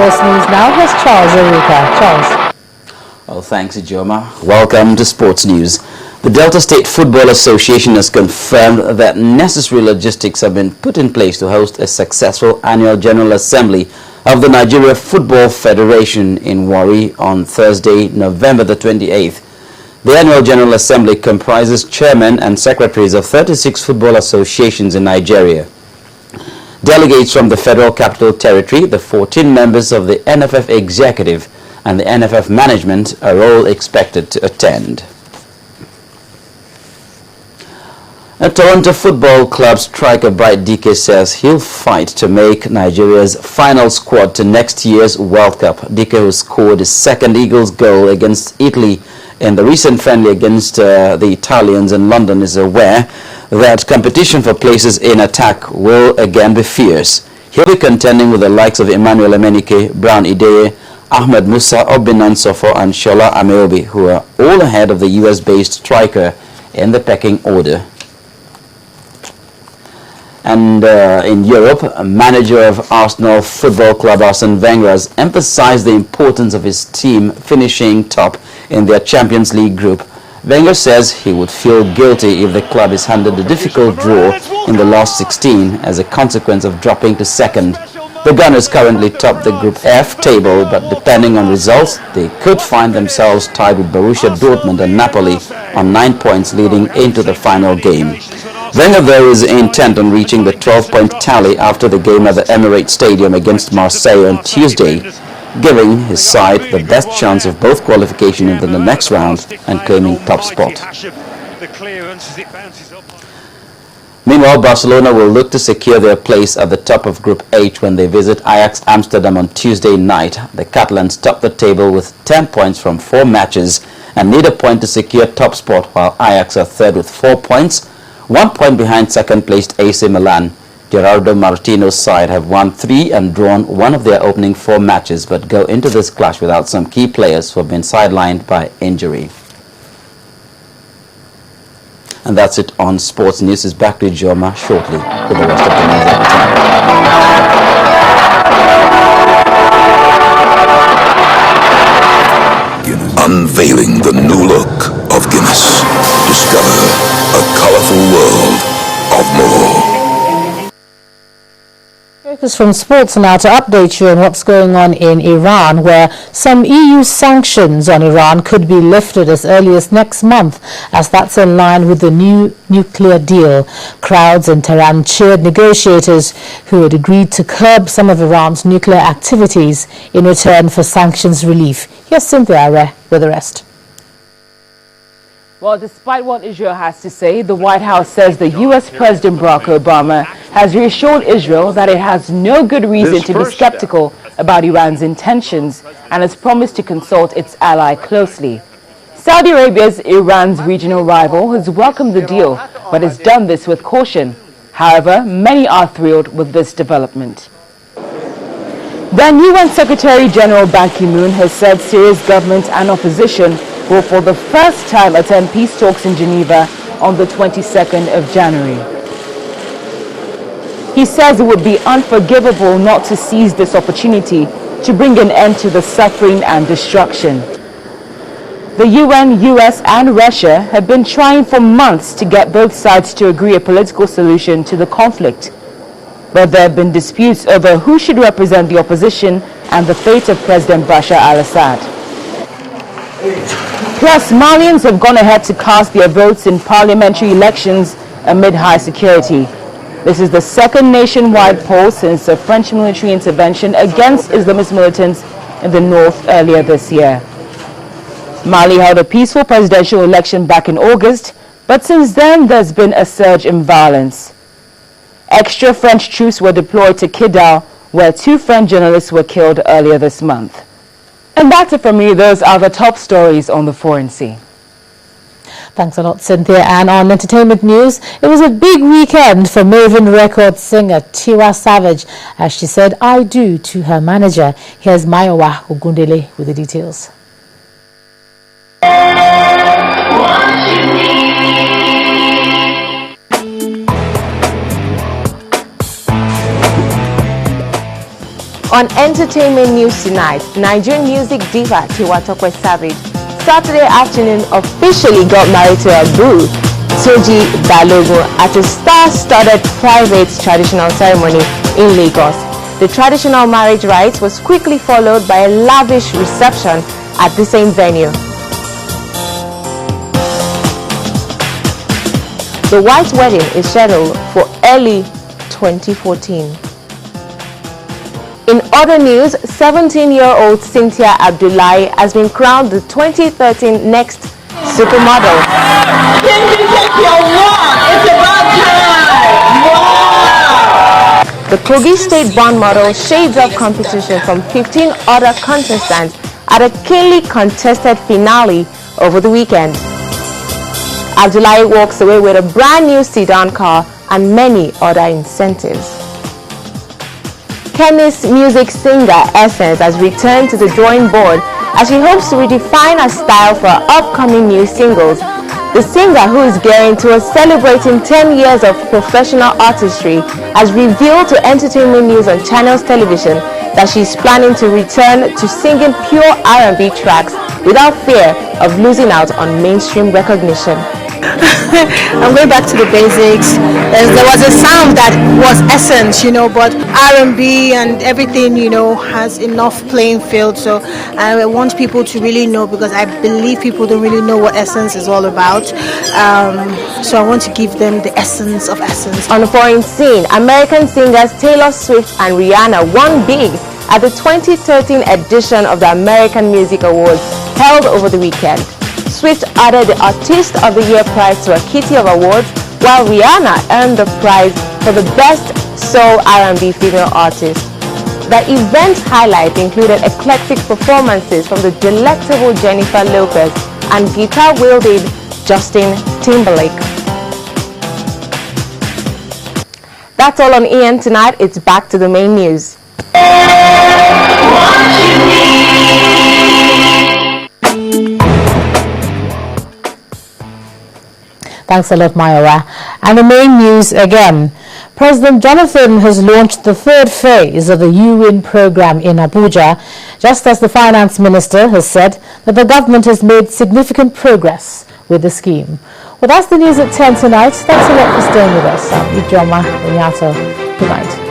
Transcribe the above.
Sports News now. Here's Charles Aruka. Charles. Well, thanks, Ijoma. Welcome to Sports News. The Delta State Football Association has confirmed that necessary logistics have been put in place to host a successful annual General Assembly of the Nigeria Football Federation in Warri on Thursday, November the 28th. The annual General Assembly comprises chairmen and secretaries of 36 football associations in Nigeria. Delegates from the Federal Capital Territory, the 14 members of the NFF Executive, and the NFF Management are all expected to attend. A Toronto Football Club striker Bright Dike says he'll fight to make Nigeria's final squad to next year's World Cup. Dike, who scored his second Eagles goal against Italy in the recent friendly against the Italians in London, is aware that competition for places in attack will again be fierce. He'll be contending with the likes of Emmanuel Emenike, Brown Ideye, Ahmed Musa, Obinan Sofo, and Shola Ameobi, who are all ahead of the US-based striker in the pecking order. And in Europe, a manager of Arsenal Football Club, Arsene Wenger, has emphasized the importance of his team finishing top in their Champions League group. Wenger says he would feel guilty if the club is handed a difficult draw in the last 16 as a consequence of dropping to second. The Gunners currently top the Group F table, but depending on results, they could find themselves tied with Borussia Dortmund and Napoli on 9 points leading into the final game. Wenger, though, is intent on reaching the 12-point tally after the game at the Emirates Stadium against Marseille on Tuesday, giving his side the best chance of both qualification into the next round and claiming top spot. Meanwhile, Barcelona will look to secure their place at the top of Group H when they visit Ajax Amsterdam on Tuesday night. The Catalans top the table with 10 points from 4 matches and need a point to secure top spot, while Ajax are third with 4 points, 1 point behind second-placed AC Milan. Gerardo Martino's side have won 3 and drawn 1 of their opening 4 matches, but go into this clash without some key players who have been sidelined by injury. And that's it on Sports News. Is back to Joma shortly with the rest of the news at the time. Unveiling the new look of Guinness. Discover a colorful world of more. Focus from sports now to update you on what's going on in Iran, where some EU sanctions on Iran could be lifted as early as next month, as that's in line with the new nuclear deal. Crowds in Tehran cheered negotiators who had agreed to curb some of Iran's nuclear activities in return for sanctions relief. Here's Cynthia Are with the rest. Well, despite what Israel has to say, the White House says the U.S. President Barack Obama has reassured Israel that it has no good reason to be skeptical about Iran's intentions and has promised to consult its ally closely. Saudi Arabia's Iran's regional rival has welcomed the deal, but has done this with caution. However, many are thrilled with this development. Then UN Secretary General Ban Ki-moon has said Syria's government and opposition will for the first time attend peace talks in Geneva on the 22nd of January. He says it would be unforgivable not to seize this opportunity to bring an end to the suffering and destruction. The UN, US and Russia have been trying for months to get both sides to agree a political solution to the conflict. But there have been disputes over who should represent the opposition and the fate of President Bashar al-Assad. Plus, Malians have gone ahead to cast their votes in parliamentary elections amid high security. This is the second nationwide poll since the French military intervention against Islamist militants in the north earlier this year. Mali held a peaceful presidential election back in August, but since then there's been a surge in violence. Extra French troops were deployed to Kidal, where 2 French journalists were killed earlier this month. And that's it from me. Those are the top stories on the Foreign Sea. Thanks a lot, Cynthia. And on entertainment news, it was a big weekend for Maven Records singer Tiwa Savage, as she said "I do" to her manager. Here's Mayowa Ogundele with the details. On entertainment news tonight, Nigerian music diva Tiwa Tokwe Savage Saturday afternoon officially got married to her boo, Soji Balogun, at a star-studded private traditional ceremony in Lagos. The traditional marriage rite was quickly followed by a lavish reception at the same venue. The white wedding is scheduled for early 2014. In other news, 17-year-old Cynthia Abdullahi has been crowned the 2013 Next Supermodel. It's about time! Wow! The Kogi State Bond model shades off competition from 15 other contestants at a keenly contested finale over the weekend. Abdullahi walks away with a brand new sedan car and many other incentives. Kenny's music singer Essence has returned to the drawing board as she hopes to redefine her style for her upcoming new singles. The singer, who is gearing towards celebrating 10 years of professional artistry, has revealed to Entertainment News on Channels Television that she is planning to return to singing pure R&B tracks without fear of losing out on mainstream recognition. I'm going back to the basics. There was a sound that was Essence, but R&B and everything, has enough playing field. So I want people to really know, because I believe people don't really know what Essence is all about. So I want to give them the essence of Essence. On the foreign scene, American singers Taylor Swift and Rihanna won big at the 2013 edition of the American Music Awards held over the weekend. Swift added the Artist of the Year prize to her kitty of awards, while Rihanna earned the prize for the Best Soul R&B Female Artist. The event highlight included eclectic performances from the delectable Jennifer Lopez and guitar-wielding Justin Timberlake. That's all on EN tonight. It's back to the main news. Thanks a lot, Mayora. And the main news again. President Jonathan has launched the third phase of the UN program in Abuja, just as the finance minister has said that the government has made significant progress with the scheme. Well, that's the news at 10 tonight. Thanks a lot for staying with us. I'm Ijoma Onyato. Good night.